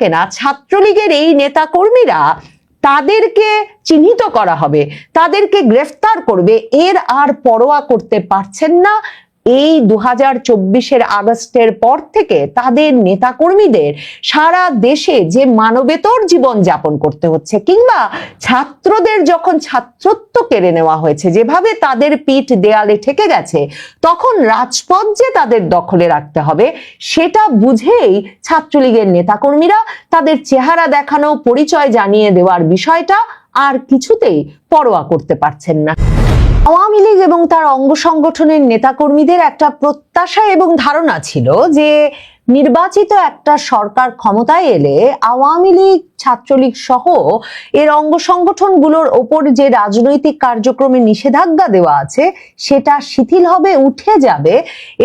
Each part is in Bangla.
থাকে না ছাত্রলীগের এই নেতাকর্মীরা তাদেরকে চিহ্নিত করা হবে, তাদেরকে গ্রেফতার করবে, এর আর পরোয়া করতে পারছেন না। এই 2024 আগস্টের পর থেকে তাদের নেতাকর্মীদের সারা দেশে যে মানবেতর জীবন যাপন করতে হচ্ছে, কিংবা ছাত্রদের যখন ছাত্রত্ব কেড়ে নেওয়া হয়েছে, যেভাবে তাদের পিঠ দেয়ালে ঠেকে গেছে, তখন রাজপথ যে তাদের দখলে রাখতে হবে সেটা বুঝেই ছাত্রলীগের নেতাকর্মীরা তাদের চেহারা দেখানো, পরিচয় জানিয়ে দেওয়ার বিষয়টা আর কিছুতেই পরোয়া করতে পারছেন না। আওয়ামী লীগ এবং তার অঙ্গ সংগঠনের নেতাকর্মীদের একটা প্রত্যাশা এবং ধারণা ছিল যে নির্বাচিত একটা সরকার ক্ষমতায় এলে আওয়ামী লীগ, ছাত্রলীগ সহ এর অঙ্গ সংগঠনগুলোর ওপর যে রাজনৈতিক কার্যক্রমে নিষেধাজ্ঞা দেওয়া আছে সেটা শিথিল হবে, উঠে যাবে,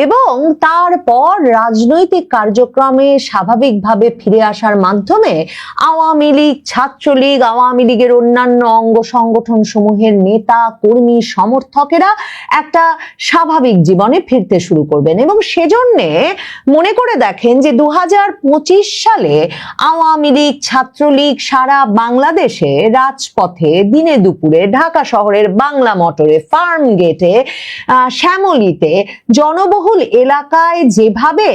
এবং তারপর রাজনৈতিক কার্যক্রমে স্বাভাবিকভাবে ফিরে আসার মাধ্যমে আওয়ামী লীগ, ছাত্রলীগ, আওয়ামী লীগের অন্যান্য অঙ্গ সংগঠন সমূহের নেতা, কর্মী, সমর্থকেরা একটা স্বাভাবিক জীবনে ফিরতে শুরু করবেন। এবং সেজন্যে মনে করে দেখেন যে 2025 সালে আওয়ামী লীগ, ছাত্রলীগ সারা বাংলাদেশে রাজপথে, দিনে দুপুরে, ঢাকা শহরের বাংলা মোটরে, ফার্ম গেটে, শ্যামলীতে, জনবহুল এলাকায় যেভাবে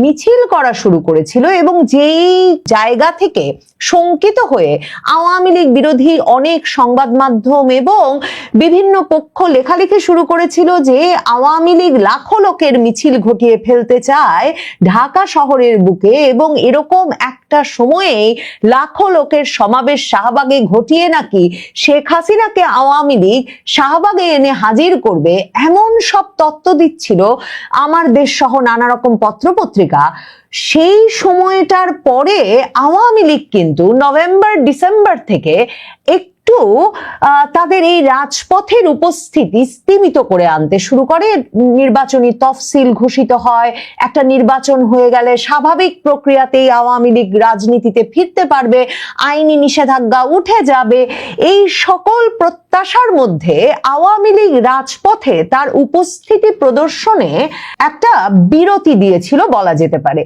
মিছিল করা শুরু করেছিল এবং যেই জায়গা থেকে শঙ্কিত হয়ে আওয়ামী লীগ বিরোধী অনেক সংবাদ মাধ্যম এবং বিভিন্ন পক্ষ লেখালেখি শুরু করেছিল যে আওয়ামী লীগ লাখো লোকের মিছিল ঘটিয়ে ফেলতে চায় ঢাকা শহরের বুকে, এবং এরকম একটা সময়ে লাখো লোকের সমাবেশ শাহবাগে ঘটিয়ে নাকি শেখ হাসিনাকে আওয়ামী লীগ শাহবাগে এনে হাজির করবে, এমন সব তত্ত্ব দিচ্ছিল আমার দেশ সহ নানা রকম পত্রপত্রিকা। সেই সময়টার পরে আওয়ামী লীগ কিন্তু নভেম্বর, ডিসেম্বর থেকে একটু তাদের এই রাজপথের উপস্থিতি স্তীমিত করে আনতে শুরু করে। নির্বাচনী তফসিল ঘোষিত হয়, একটা নির্বাচন হয়ে গেলে স্বাভাবিক প্রক্রিয়াতেই আওয়ামী লীগ রাজনীতিতে ফিরতে পারবে, আইনি নিষেধাজ্ঞা উঠে যাবে। এই সকল প্রত্যাশার মধ্যে আওয়ামী লীগ রাজপথে তার উপস্থিতি প্রদর্শনে একটা বিরতি দিয়েছিল বলা যেতে পারে।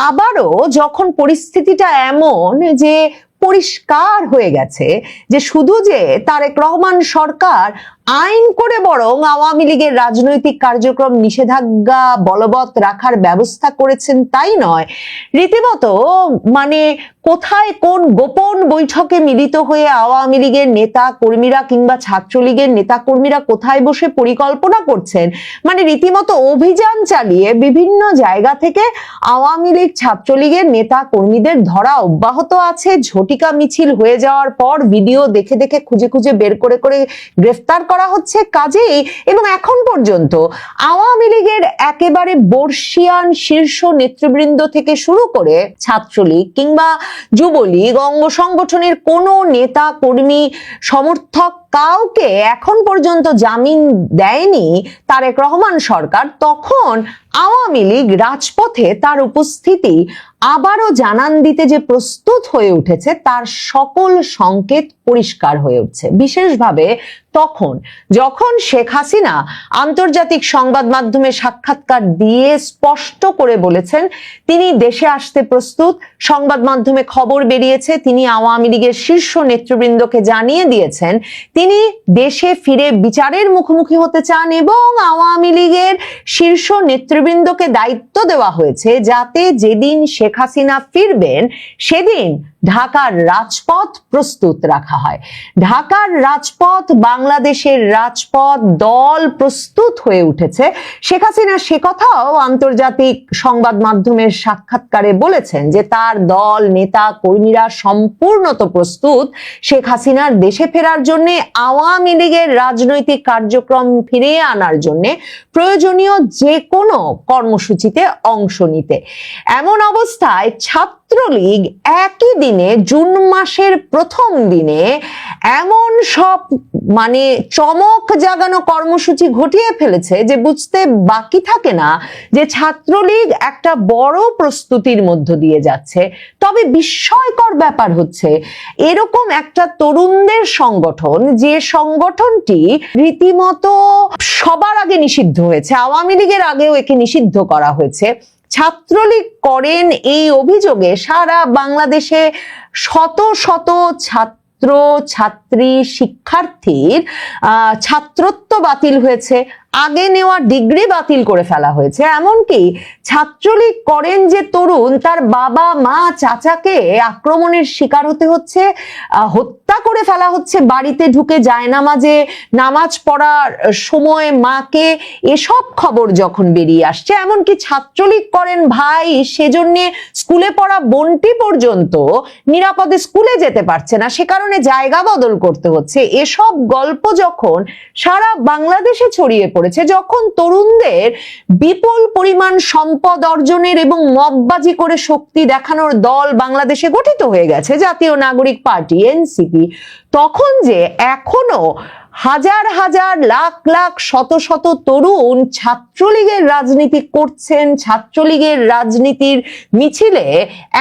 আবারও যখন পরিস্থিতিটা এমন যে পরিষ্কার হয়ে গেছে যে শুধু যে তারেক রহমান সরকার আইন করে বরং আওয়ামী লীগের রাজনৈতিক কার্যক্রম নিষেধাজ্ঞা বলবৎ রাখার ব্যবস্থা করেছেন তাই নয়, রীতিমতো মানে কোথায় কোন গোপন বৈঠকে মিলিত হয়ে আওয়ামী লীগের নেতা কর্মীরা কিংবা ছাত্রলীগের নেতা কর্মীরা কোথায় বসে পরিকল্পনা করছেন, মানে রীতিমতো অভিযান চালিয়ে বিভিন্ন জায়গা থেকে আওয়ামী লীগ, ছাত্রলীগের নেতা কর্মীদের ধরা অব্যাহত আছে। ঝটিকা মিছিল হয়ে যাওয়ার পর ভিডিও দেখে দেখে খুঁজে খুঁজে বের করে করে গ্রেফতার করা হচ্ছে কাজেই। এবং এখন পর্যন্ত আওয়ামী লীগের একেবারে বর্ষিয়ান শীর্ষ নেতৃবৃন্দ থেকে শুরু করে ছাত্রলীগ কিংবা যুবলীগ, অঙ্গ সংগঠনের কোনো নেতা কর্মী, সমর্থক কাউকে এখন পর্যন্ত জামিন দেয়নি তারেক রহমান সরকার। তখন আওয়ামী লীগ রাজপথে তার উপস্থিতি আবারও জানান দিতে যে প্রস্তুত হয়ে উঠেছে তার সকল সংকেত পরিষ্কার হয়ে উঠছে। বিশেষভাবে তখন যখন শেখ হাসিনা আন্তর্জাতিক সংবাদ মাধ্যমে সাক্ষাৎকার দিয়ে স্পষ্ট করে বলেছেন তিনি দেশে আসতে প্রস্তুত, সংবাদ মাধ্যমে খবর বেরিয়েছে, তিনি আওয়ামী লীগের শীর্ষ নেতৃবৃন্দকে জানিয়ে দিয়েছেন তিনি দেশে ফিরে বিচারের মুখোমুখি হতে চান, এবং আওয়ামী লীগের শীর্ষ নেতৃবৃন্দকে দায়িত্ব দেওয়া হয়েছে যাতে যেদিন শেখ হাসিনা ফিরবেন সেদিন ঢাকার রাজপথ প্রস্তুত রাখা হয়। ঢাকার রাজপথ, বাংলাদেশের রাজপথ, দল প্রস্তুত হয়ে উঠেছে। শেখ হাসিনা সে কথাও আন্তর্জাতিক সংবাদ মাধ্যমের সাক্ষাৎকারে বলেছেন যে তার দল, নেতা কর্মীরা সম্পূর্ণত প্রস্তুত শেখ হাসিনার দেশে ফেরার জন্য, আওয়ামী লীগের রাজনৈতিক কার্যক্রম ফিরিয়ে আনার জন্য প্রয়োজনীয় যে কোনো কর্মসূচিতে অংশ নিতে। এমন অবস্থায় ছাত্রলীগ একই দিনে জুন মাসের প্রথম দিনে এমন সব মানে চমক জাগানো কর্মসূচি ঘটিয়ে ফেলেছে যে বুঝতে বাকি থাকে না যে ছাত্রলীগ একটা বড় প্রস্তুতির মধ্য দিয়ে যাচ্ছে। তবে বিস্ময়কর ব্যাপার হচ্ছে এরকম একটা তরুণদের সংগঠন, যে সংগঠনটি রীতিমতো সবার আগে নিষিদ্ধ হয়েছে, আওয়ামী লীগের আগেও একে নিষিদ্ধ করা হয়েছে, ছাত্রলীগ করেন এই অভিযোগে সারা বাংলাদেশে শত শত ছাত্রী শিক্ষার্থীর ছাত্রত্ব বাতিল হয়েছে, আগে নেওয়া ডিগ্রি বাতিল করে ফেলা হয়েছে। এমনকি ছাত্রলীগ করেন যে তরুণ, তার বাবা মা চাচাকে আক্রমণের শিকার হতে হচ্ছে, হত্যা করে ফেলা হচ্ছে বাড়িতে ঢুকে জায়নামাজে নামাজ পড়ার সময় মাকে, এসব খবর যখন বেরিয়ে আসছে, এমনকি ছাত্রলীগ করেন ভাই সেজন্য স্কুলে পড়া বোনটি পর্যন্ত নিরাপদে স্কুলে যেতে পারছে না, সে কারণে জায়গা বদল করতে হচ্ছে, এসব গল্প যখন সারা বাংলাদেশে ছড়িয়ে পড়েছে, যখন তরুণদের বিপুল পরিমাণ সম্পদ অর্জনের এবং মববাজি করে শক্তি দেখানোর দল বাংলাদেশে গঠিত হয়ে গেছে জাতীয় নাগরিক পার্টি এনসিপি, তখন যে এখনো হাজার হাজার লাখ লাখ শত শত তরুণ ছাত্রলীগের রাজনীতি করছেন, ছাত্রলীগের রাজনীতির মিছিলে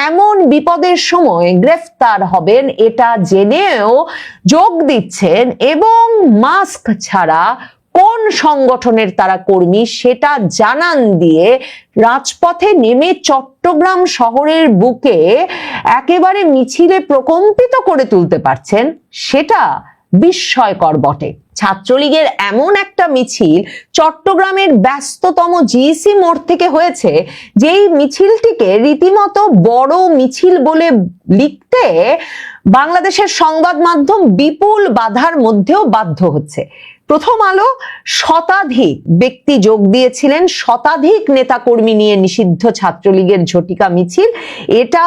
এমন বিপদের সময় গ্রেফতার হবেন এটা জেনেও যোগ দিচ্ছেন, এবং মাস্ক ছাড়া কোন সংগঠনের তারা কর্মী সেটা জানান দিয়ে রাজপথে নেমে চট্টগ্রাম শহরের বুকে একেবারে মিছিলে প্রকম্পিত করে তুলতে পারছেন, সেটা বিস্ময়কর বটে। ছাত্রলীগের এমন একটা মিছিল চট্টগ্রামের ব্যস্ততম জিইসি মোড় থেকে হয়েছে, যেই মিছিলটিকে রীতিমতো বড় মিছিল বলে লিখতে বাংলাদেশের সংবাদ মাধ্যম বিপুল বাধার মধ্যেও বাধ্য হচ্ছে। প্রথম আলো শতাধিক ব্যক্তি যোগ দিয়েছিলেন, শতাধিক নেতাকর্মী নিয়ে নিষিদ্ধ ছাত্রলীগের ঝটিকা মিছিল, এটা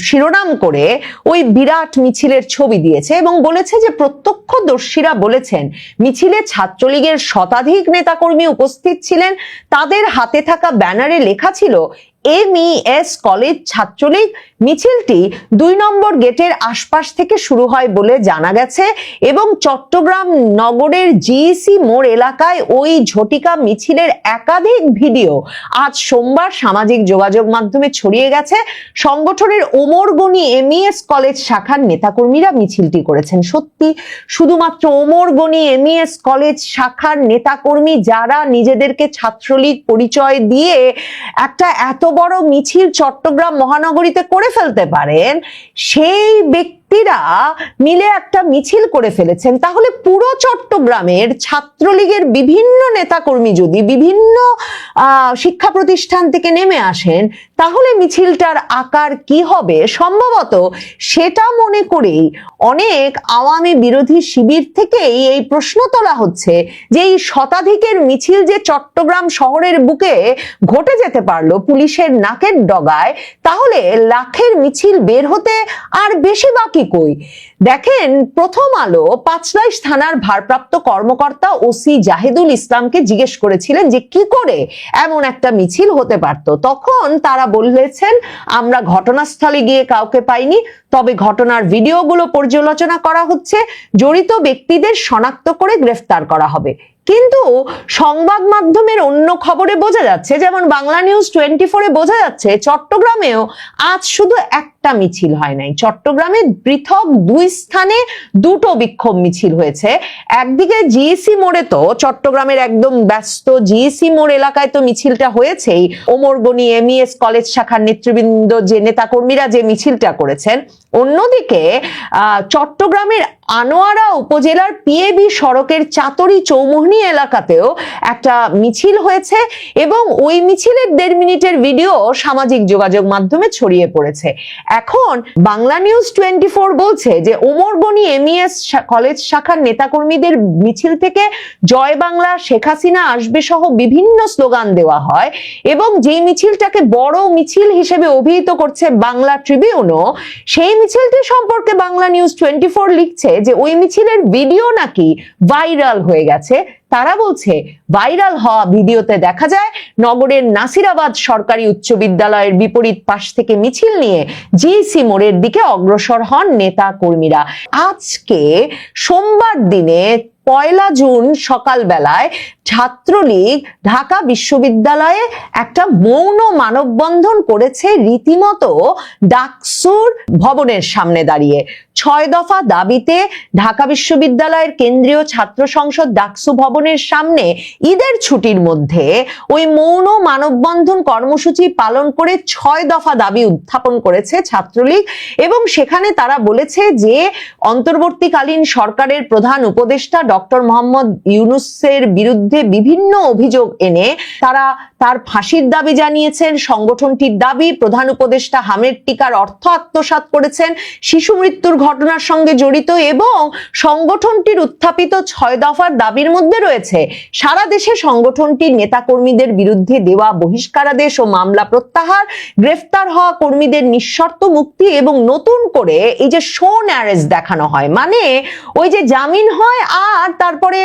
শিরোনাম করে ওই বিরাট মিছিলের ছবি দিয়েছে এবং বলেছে যে প্রত্যক্ষদর্শীরা বলেছেন মিছিলে ছাত্রলীগের শতাধিক নেতাকর্মী উপস্থিত ছিলেন, তাদের হাতে থাকা ব্যানারে লেখা ছিল এমইএস কলেজ ছাত্রলীগ। মিছিলটি ২ নম্বর গেটের আশপাশ থেকে শুরু হয় বলে জানা গেছে এবং চট্টগ্রাম নগরের জিইসি মোড় এলাকায় ওই ঝটিকা মিছিলের একাধিক ভিডিও আজ সোমবার সামাজিক যোগাযোগ মাধ্যমে ছড়িয়ে গেছে। সংগঠনের ওমরগনি এমইএস কলেজ শাখার নেতাকর্মীরা মিছিলটি করেছেন। সত্যি শুধুমাত্র ওমরগনি এমইএস কলেজ শাখার নেতাকর্মী যারা নিজেদেরকে ছাত্রলীগ পরিচয় দিয়ে একটা এত বড় মিছিল চট্টগ্রাম মহানগরীতে করে ফেলতে পারেন, সেই ব্যক্তিরা মিলে একটা মিছিল করে ফেলেছেন, তাহলে পুরো চট্টগ্রামের ছাত্রলীগের বিভিন্ন নেতাকর্মী যদি বিভিন্ন শিক্ষা প্রতিষ্ঠান থেকে নেমে আসেন, তাহলে মিছিলটার আকার কি হবে সম্ভবত সেটা মনে করেই অনেক আওয়ামী বিরোধী শিবির থেকেই এই প্রশ্ন তোলা হচ্ছে যে এই শতাধিকের মিছিল যে চট্টগ্রাম শহরের বুকে ঘটে যেতে পারলো পুলিশের নাকের ডগায়, তাহলে লাখের মিছিল বের হতে আর বেশি বাকি কই। দেখেন, প্রথম আলো পাঁচলাইশ থানার ভারপ্রাপ্ত কর্মকর্তা ওসি জাহিদুল ইসলামকে জিজ্ঞেস করেছিলেন যে কি করে এমন একটা মিছিল হতে পারত। তখন তারা বলেছেন, আমরা ঘটনাস্থলে গিয়ে কাউকে পাইনি, তবে ঘটনার ভিডিওগুলো পর্যালোচনা করা হচ্ছে, জড়িত ব্যক্তিদের শনাক্ত করে গ্রেফতার করা হবে। কিন্তু সংবাদ মাধ্যমের অন্য খবরে বোঝা যাচ্ছে, যেমন বাংলা নিউজ 24-এ বোঝা যাচ্ছে চট্টগ্রামেও আজ শুধু একটা মিছিল হয় নাই, চট্টগ্রামে পৃথক 2 স্থানে 2টো বিক্ষোভ মিছিল হয়েছে। একদিকে জিইসি মোড়ে, তো চট্টগ্রামের একদম ব্যস্ত জিইসি মোড় এলাকায় তো মিছিলটা হয়েছেই, ওমরগনি এমইএস কলেজ শাখার নেতৃবৃন্দ যে নেতাকর্মীরা যে মিছিলটা করেছেন। অন্যদিকে চট্টগ্রামের আনোয়ারা উপজেলার পিএবি সড়কের চাতরি চৌমুহনী এলাকাতেও একটা মিছিল হয়েছে এবং ওই মিছিলের 1.5 মিনিটের ভিডিও সামাজিক যোগাযোগ মাধ্যমে ছড়িয়ে পড়েছে। এখন বাংলা নিউজ 24 বলছে যে ওমরগনি এমইএস কলেজ শাখার নেতাকর্মীদের মিছিল থেকে জয় বাংলা, শেখ হাসিনা আসবে সহ বিভিন্ন স্লোগান দেওয়া হয় এবং যেই মিছিলটাকে বড় মিছিল হিসেবে অভিহিত করছে বাংলা ট্রিবিউনও, সেই মিছিলটি সম্পর্কে বাংলা নিউজ 24 লিখছে যে ওই মিছিলের ভিডিও নাকি ভাইরাল হয়ে গেছে। তারা বলছে ভাইরাল হওয়া ভিডিওতে দেখা যায় নগরের নাসিরাবাদ সরকারি উচ্চ বিদ্যালয়ের বিপরীত পাশ থেকে মিছিল নিয়ে জিইসি মোড়ের দিকে অগ্রসর হন নেতা কর্মীরা। আজকে সোমবার দিনে 1 জুন সকালবেলায় ছাত্রলীগ ঢাকা বিশ্ববিদ্যালয়ে একটা মৌন মানববন্ধন করেছে, রীতিমতো ডাকসুর ভবনের সামনে দাঁড়িয়ে। 6 দফা দাবিতে ঢাকা বিশ্ববিদ্যালয়ের কেন্দ্রীয় ছাত্র সংসদ ডাকসু ভবনের সামনে ঈদের ছুটির মধ্যে ওই মৌন মানববন্ধন কর্মসূচি পালন করে 6 দফা দাবি উত্থাপন করেছে ছাত্রলীগ এবং সেখানে তারা বলেছে যে অন্তর্বর্তীকালীন সরকারের প্রধান উপদেষ্টা ডক্টর মোহাম্মদ ইউনূসের বিরুদ্ধে বিভিন্ন অভিযোগ এনে তারা তার ফাঁসির দাবি জানিয়েছেন। সংগঠনটির দাবি প্রধান উপদেষ্টা হামেদ টিকার অর্থ আত্মসাৎ করেছেন, শিশু মৃত্যুর ঘটনার সঙ্গে জড়িত এবং সংগঠনটির উত্থাপিত 6 দফার দাবির মধ্যে রয়েছে সারা দেশে সংগঠনটির নেতাকর্মীদের বিরুদ্ধে দেওয়া বহিষ্কারাদেশ ও মামলা প্রত্যাহার, গ্রেফতার হওয়া কর্মীদের নিঃশর্ত মুক্তি এবং নতুন করে এই যে শোন অ্যারেস্ট দেখানো হয়, মানে ওই যে জামিন হয় আর তারপরে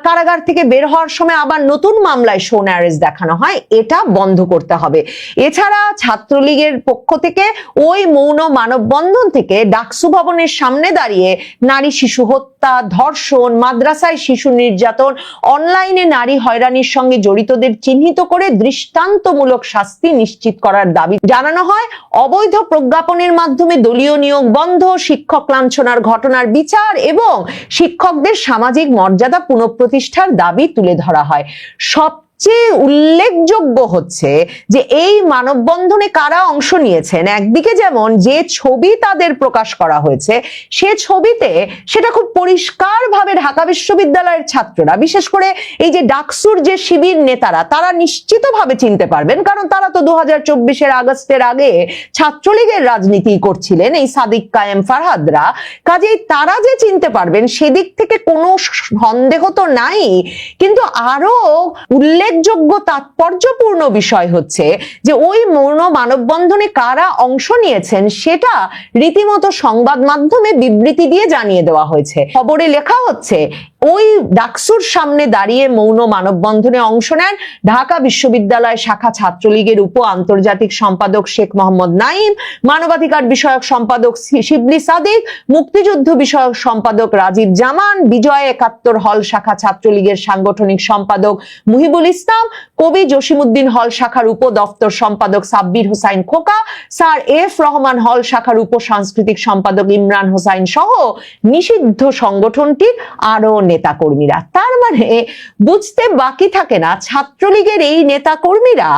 কারাগার থেকে বের হওয়ার সময় আবার নতুন মামলায় শোন অ্যারেস্ট দেখানো হয়, এটা বন্ধ করতে হবে। এছাড়া ছাত্রলীগের পক্ষ থেকে ওই মৌন মানববন্ধন থেকে ডাকসু ভবনের সামনে দাঁড়িয়ে নারী শিশু হত্যা, ধর্ষণ, মাদ্রাসায় শিশু নির্যাতন, অনলাইনে নারী হয়রানির সঙ্গে জড়িতদের চিহ্নিত করে দৃষ্টান্তমূলক শাস্তি নিশ্চিত করার দাবি জানানো হয়। অবৈধ প্রজ্ঞাপনের মাধ্যমে দলীয় নিয়োগ বন্ধ, শিক্ষক লাঞ্ছনার ঘটনার বিচার এবং শিক্ষকদের সামাজিক মর্যাদা পুনঃপ্রতিষ্ঠার দাবি তুলে ধরা হয়। সবচেয়ে উল্লেখযোগ্য হচ্ছে যে এই মানববন্ধনে কারা অংশ নিয়েছেন। একদিকে যেমন যে ছবি তাদের প্রকাশ করা হয়েছে সে ছবিতে সেটা খুব পরিষ্কারভাবে ঢাকা বিশ্ববিদ্যালয়ের ছাত্ররা, বিশেষ করে এই যে ডাকসুর যে শিবির নেতারা, তারা নিশ্চিতভাবে চিনতে পারবেন, কারণ তারা তো 2024-এর আগস্টের আগে ছাত্রলীগের রাজনীতি করছিলেন, এই সাদিক কায়েম ফারহাদরা, কাজেই তারা যে চিনতে পারবেন সেদিক থেকে কোনো সন্দেহ তো নাই। কিন্তু আরো উল্লেখযোগ্য তাৎপর্যপূর্ণ বিষয় হচ্ছে যে ওই মৌন মানববন্ধনে কারা অংশ নিয়েছেন সেটা রীতিমতো সংবাদ মাধ্যমে বিবৃতি দিয়ে জানিয়ে দেওয়া হয়েছে। খবরে লেখা হচ্ছে ওই ডাকসুর সামনে দাঁড়িয়ে মৌন মানববন্ধনে অংশ নেন ঢাকা বিশ্ববিদ্যালয় শাখা ছাত্রলীগের উপ আন্তর্জাতিক সম্পাদক শেখ মোহাম্মদ নাঈম, মানবাধিকার বিষয়ক সম্পাদক শিবলি সাদিক, মুক্তিযুদ্ধ বিষয়ক সম্পাদক রাজীব জামান, বিজয় 71 হল শাখা ছাত্রলীগের সাংগঠনিক সম্পাদক মুহিবুল ইসলাম, কবি জসিমউদ্দিন হল শাখার উপ দপ্তর সম্পাদক সাব্বির হোসাইন খোকা, স্যার এফ রহমান হল শাখার উপ সাংস্কৃতিক সম্পাদক ইমরান হোসাইন সহ নিষিদ্ধ সংগঠনটির আরো নেতাকর্মীরা। তার মানে বুঝতে বাকি থাকে না ছাত্রলীগের এই নেতাকর্মীরা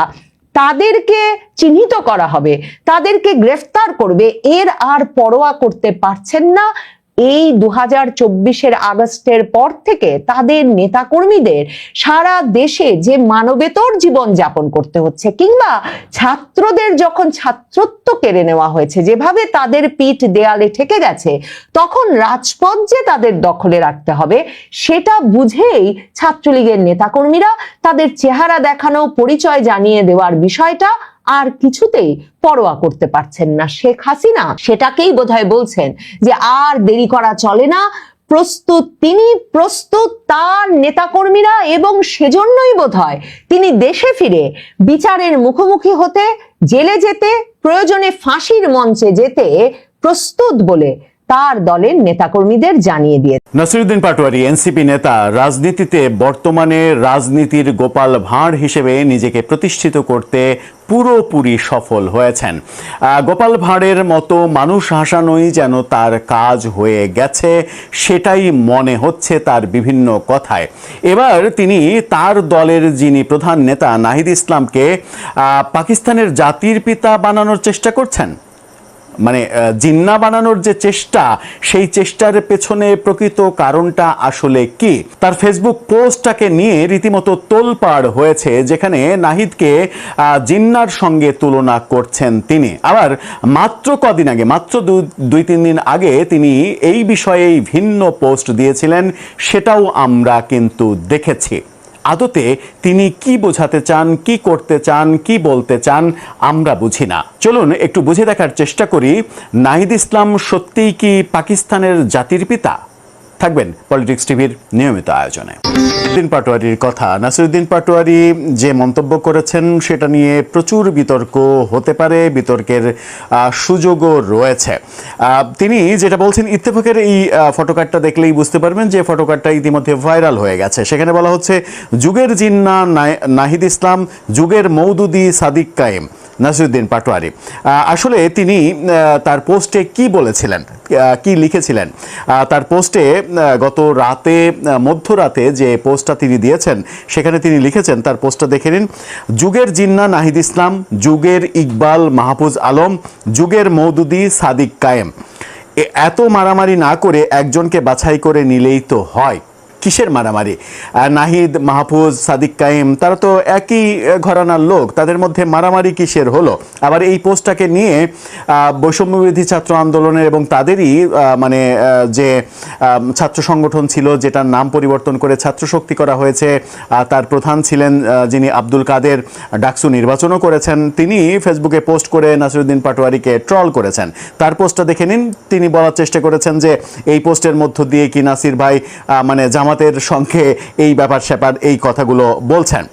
তাদেরকে চিহ্নিত করা হবে, তাদেরকে গ্রেফতার করবে, এর আর পরোয়া করতে পারছেন না। এই 2024-এর আগস্টের পর থেকে তাদের নেতাকর্মীদের সারা দেশে যে মানবেতর জীবন যাপন করতে হচ্ছে, কিংবা ছাত্রদের যখন ছাত্রত্ব কেড়ে নেওয়া হয়েছে, যেভাবে তাদের পিঠ দেয়ালে ঠেকে গেছে, তখন রাজপথ যে তাদের দখলে রাখতে হবে সেটা বুঝেই ছাত্রলীগের নেতাকর্মীরা তাদের চেহারা দেখানো, পরিচয় জানিয়ে দেওয়ার বিষয়টা আর কিছুতেই পরোয়া করতে পারছেন না। শেখ হাসিনা সেটাকেই বোধহয় বলছেন যে আর দেরি করা চলে না, প্রস্তুত তিনি, প্রস্তুত তার নেতাকর্মীরা, এবং সেজন্যই বোধহয় তিনি দেশে ফিরে বিচারের মুখোমুখি হতে, জেলে যেতে, প্রয়োজনে ফাঁসির মঞ্চে যেতে প্রস্তুত বলে তার দলের নেতাকর্মীদের জানিয়ে দিয়ে। নাসিরউদ্দিন পাটোয়ারি এনসিপি নেতা রাজনীতিতে বর্তমানে রাজনীতির গোপাল ভাঁড় হিসেবে নিজেকে প্রতিষ্ঠিত করতে পুরোপুরি সফল হয়েছেন। গোপাল ভাঁড়ের মতো মানুষ হাসানোই যেন তার কাজ হয়ে গেছে, সেটাই মনে হচ্ছে তার বিভিন্ন কথায়। এবার তিনি তার দলের যিনি প্রধান নেতা নাহিদ ইসলামকে পাকিস্তানের জাতির পিতা বানানোর চেষ্টা করছেন। মানে জিন্না বানানোর যে চেষ্টা, সেই চেষ্টার পেছনে প্রকৃত কারণটা আসলে কি? তার ফেসবুক পোস্টটাকে নিয়ে রীতিমতো তোলপাড় হয়েছে, যেখানে নাহিদকে জিন্নার সঙ্গে তুলনা করছেন তিনি। আবার মাত্র কদিন আগে, মাত্র 2-3 দিন আগে তিনি এই বিষয়েই ভিন্ন পোস্ট দিয়েছিলেন, সেটাও আমরা কিন্তু দেখেছি। আদতে তিনি কি বোঝাতে চান, কি করতে চান, কি বলতে চান আমরা বুঝি না। চলুন একটু বুঝে দেখার চেষ্টা করি, নাহিদ ইসলাম সত্যিই কি পাকিস্তানের জাতির পিতা? থাকবেন পলিটিক্স টিভির নিয়মিত আয়োজনে। নাসিরউদ্দিন পাটোয়ারির কথা, নাসিরউদ্দিন পাটোয়ারি যে মন্তব্য করেছেন সেটা নিয়ে প্রচুর বিতর্ক হতে পারে, বিতর্কের সুযোগও রয়েছে। তিনি যেটা বলছেন, ইত্তেফাকের এই ফটোকার্ডটা দেখলেই বুঝতে পারবেন যে ফটোকার্ডটা ইতিমধ্যে ভাইরাল হয়ে গেছে। সেখানে বলা হচ্ছে, যুগের জিন্না নাহিদ ইসলাম, যুগের মওদুদি সাদিক কায়েম, নাসিরুদ্দিন পাটোয়ারি। আসলে তিনি তার পোস্টে কি বলেছিলেন, কি লিখেছিলেন? তার পোস্টে গত রাতে, মধ্যরাতে যে পোস্টটা তিনি দিয়েছেন, সেখানে তিনি লিখেছেন, তার পোস্টটা দেখে নিন। যুগের জিন্না নাহিদ ইসলাম, যুগের ইকবাল মাহফুজ আলম, যুগের মওদুদি সাদিক কায়েম, এত মারামারি না করে একজনকে বাছাই করে নিলেই তো হয়। কিসের মারামারি? নাহিদ, মাহফুজ, সাদিক কায়েম তারা তো একই ঘরানার লোক, তাদের মধ্যে মারামারি কিসের হলো? আবার এই পোস্টটাকে নিয়ে বৈষম্যবিরোধী ছাত্র আন্দোলনের এবং তাদেরই মানে যে ছাত্র সংগঠন ছিল, যেটার নাম পরিবর্তন করে ছাত্র শক্তি করা হয়েছে, তার প্রধান ছিলেন যিনি আব্দুল কাদের, ডাকসু নির্বাচনও করেছেন, তিনি ফেসবুকে পোস্ট করে নাসিরুদ্দিন পাটোয়ারিকে ট্রল করেছেন। তার পোস্টটা দেখে নিন। তিনি বলার চেষ্টা করেছেন যে এই পোস্টের মধ্য দিয়ে কি নাসির ভাই মানে জামাতের সঙ্গে এই ব্যাপার স্যাপার এই কথাগুলো বলছেন।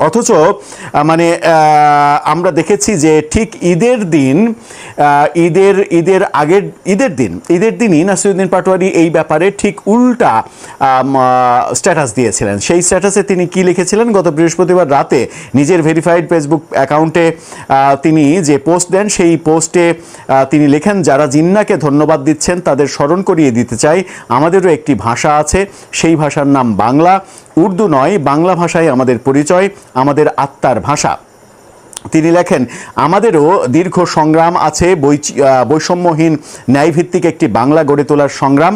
অথচ মানে আমরা দেখেছি যে ঠিক ঈদের দিন, ঈদের দিনই নাসিরুদ্দিন পাটোয়ারি এই ব্যাপারে ঠিক উল্টা স্ট্যাটাস দিয়েছিলেন। সেই স্ট্যাটাসে তিনি কি লিখেছিলেন? গত বৃহস্পতিবার রাতে নিজের ভেরিফাইড ফেসবুক অ্যাকাউন্টে তিনি যে পোস্ট দেন, সেই পোস্টে তিনি লেখেন, যারা জিন্নাকে ধন্যবাদ দিচ্ছেন তাদের স্মরণ করিয়ে দিতে চাই, আমাদেরও একটি ভাষা আছে, সেই ভাষার নাম বাংলা। উর্দু নয়, বাংলা ভাষাই আমাদের পরিচয়, আমাদের আত্মার ভাষা। তিনি লেখেন, আমাদেরও দীর্ঘ সংগ্রাম আছে, বৈষম্যহীন ন্যায়ভিত্তিক একটি বাংলা গড়ে তোলার সংগ্রাম,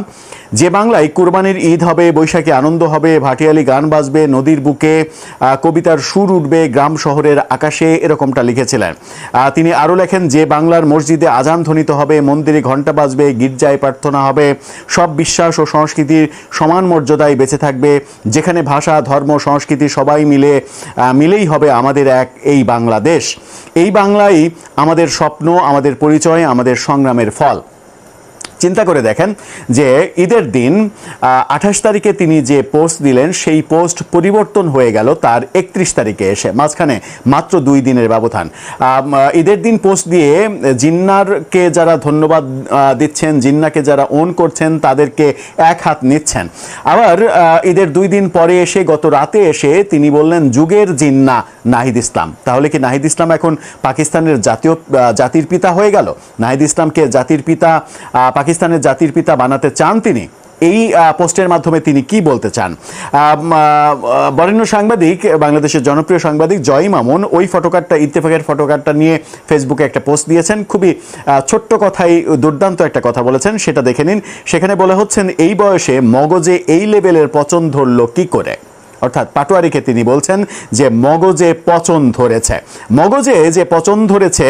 যে বাংলায় কুরবানির ঈদ হবে, বৈশাখী আনন্দ হবে, ভাটিয়ালি গান বাজবে, নদীর বুকে কবিতার সুর উঠবে, গ্রাম শহরের আকাশে, এরকমটা লিখেছিলেন। তিনি আরও লেখেন, যে বাংলার মসজিদে আজান ধ্বনিত হবে, মন্দিরে ঘণ্টা বাজবে, গির্জায় প্রার্থনা হবে, সব বিশ্বাস ও সংস্কৃতির সমান মর্যাদায় বেঁচে থাকবে, যেখানে ভাষা, ধর্ম, সংস্কৃতি সবাই মিলেই হবে আমাদের এক এই বাংলাদেশ। এই বাংলাই আমাদের স্বপ্ন, আমাদের পরিচয়, আমাদের সংগ্রামের ফল। চিন্তা করে দেখেন যে ঈদের দিন 28 তারিখে তিনি যে পোস্ট দিলেন, সেই পোস্ট পরিবর্তন হয়ে গেল তার 31 তারিখে এসে, মাঝখানে মাত্র 2 দিনের ব্যবধান। ঈদের দিন পোস্ট দিয়ে জিন্নারকে যারা ধন্যবাদ দিচ্ছেন, জিন্নাকে যারা ওন করছেন, তাদেরকে এক হাত নিচ্ছেন। আবার ঈদের 2 দিন পরে এসে, গত রাতে এসে তিনি বললেন, যুগের জিন্না নাহিদ ইসলাম। তাহলে কি নাহিদ ইসলাম এখন পাকিস্তানের জাতির পিতা হয়ে গেল? নাহিদ ইসলামকে পাকিস্তানের জাতির পিতা বানাতে চান তিনি? এই পোস্টের মাধ্যমে তিনি কি বলতে চান? বরেণ্য সাংবাদিক, বাংলাদেশের জনপ্রিয় সাংবাদিক জয় মামুন ওই ফটোকার্ডটা, ইত্তেফাকের ফটোকার্ডটা নিয়ে ফেসবুকে একটা পোস্ট দিয়েছেন। খুবই ছোট্ট কথাই দুর্দান্ত একটা কথা বলেছেন, সেটা দেখে নিন। সেখানে বলা হচ্ছেন, এই বয়সে মগজে এই লেভেলের পচন ধরল কি করে? অর্থাৎ পাটোয়ারিকে তিনি বলছেন যে মগজে পচন ধরেছে। মগজে যে পচন ধরেছে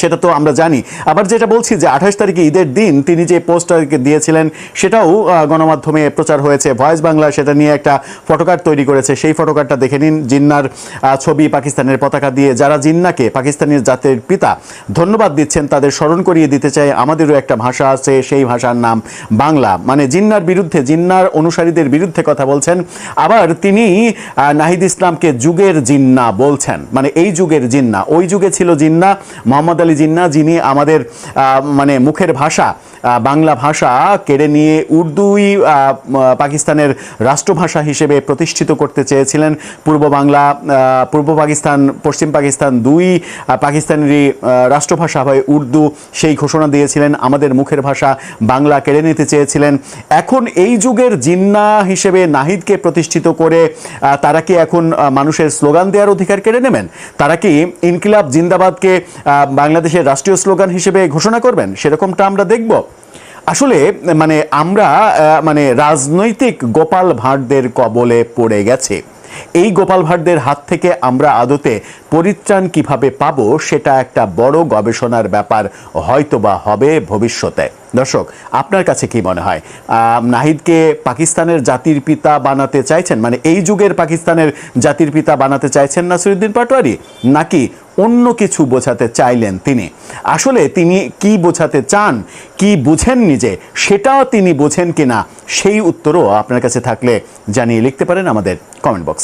সেটা তো আমরা জানি। আবার যেটা বলছি যে 28 তারিখে ঈদের দিন তিনি যে পোস্টটাকে দিয়েছিলেন, সেটাও গণমাধ্যমে প্রচার হয়েছে। ভয়েস বাংলা সেটা নিয়ে একটা ফটোকার্ড তৈরি করেছে। সেই ফটোকার্ডটা দেখে নিন। জিন্নার ছবি, পাকিস্তানের পতাকা দিয়ে যারা জিন্নাকে পাকিস্তানের জাতির পিতা ধন্যবাদ দিচ্ছেন, তাদের স্মরণ করিয়ে দিতে চাই, আমাদেরও একটা ভাষা আছে, সেই ভাষার নাম বাংলা। মানে জিন্নার বিরুদ্ধে, জিন্নার অনুসারীদের বিরুদ্ধে কথা বলছেন। আবার তিনি নাহিদ ইসলামকে যুগের জিন্না বলছেন। মানে এই যুগের জিন্না, ওই যুগে ছিল জিন্না মোহাম্মদ আলী জিন্না, যিনি আমাদের মানে মুখের ভাষা বাংলা ভাষা কেড়ে নিয়ে উর্দুই পাকিস্তানের রাষ্ট্রভাষা হিসেবে প্রতিষ্ঠিত করতে চেয়েছিলেন। পূর্ব পাকিস্তান, পশ্চিম পাকিস্তান দুই পাকিস্তানেরই রাষ্ট্রভাষা হয় উর্দু, সেই ঘোষণা দিয়েছিলেন। আমাদের মুখের ভাষা বাংলা কেড়ে নিতে চেয়েছিলেন। এখন এই যুগের জিন্না হিসেবে নাহিদকে প্রতিষ্ঠিত করে তারা কি এখন মানুষের স্লোগান দেওয়ার অধিকার কেড়ে নেবেন? তারা কি ইনকিলাব জিন্দাবাদকে বাংলাদেশের রাষ্ট্রীয় স্লোগান হিসেবে ঘোষণা করবেন? সেরকমটা আমরা দেখব। আসলে মানে আমরা মানে রাজনৈতিক গোপাল ভাঁড়দের কবলে পড়ে গেছে। এই গোপাল ভাঁড়দের হাত থেকে আমরা আদতে পরিত্রাণ কিভাবে পাবো, সেটা একটা বড় গবেষণার ব্যাপার হয়তোবা হবে ভবিষ্যতে। দর্শক, আপনার কাছে কি মনে হয়? নাহিদকে পাকিস্তানের জাতির পিতা বানাতে চাইছেন, মানে এই যুগের পাকিস্তানের জাতির পিতা বানাতে চাইছেন নাসিরুদ্দিন পাটোয়ারি, নাকি অন্য কিছু বোঝাতে চাইলেন তিনি? আসলে তিনি কি বোঝাতে চান, কি বুঝেন নিজে, সেটাও তিনি বোঝেন কিনা, সেই উত্তরও আপনার কাছে থাকলে জানিয়ে লিখতে পারেন আমাদের কমেন্ট বক্সে।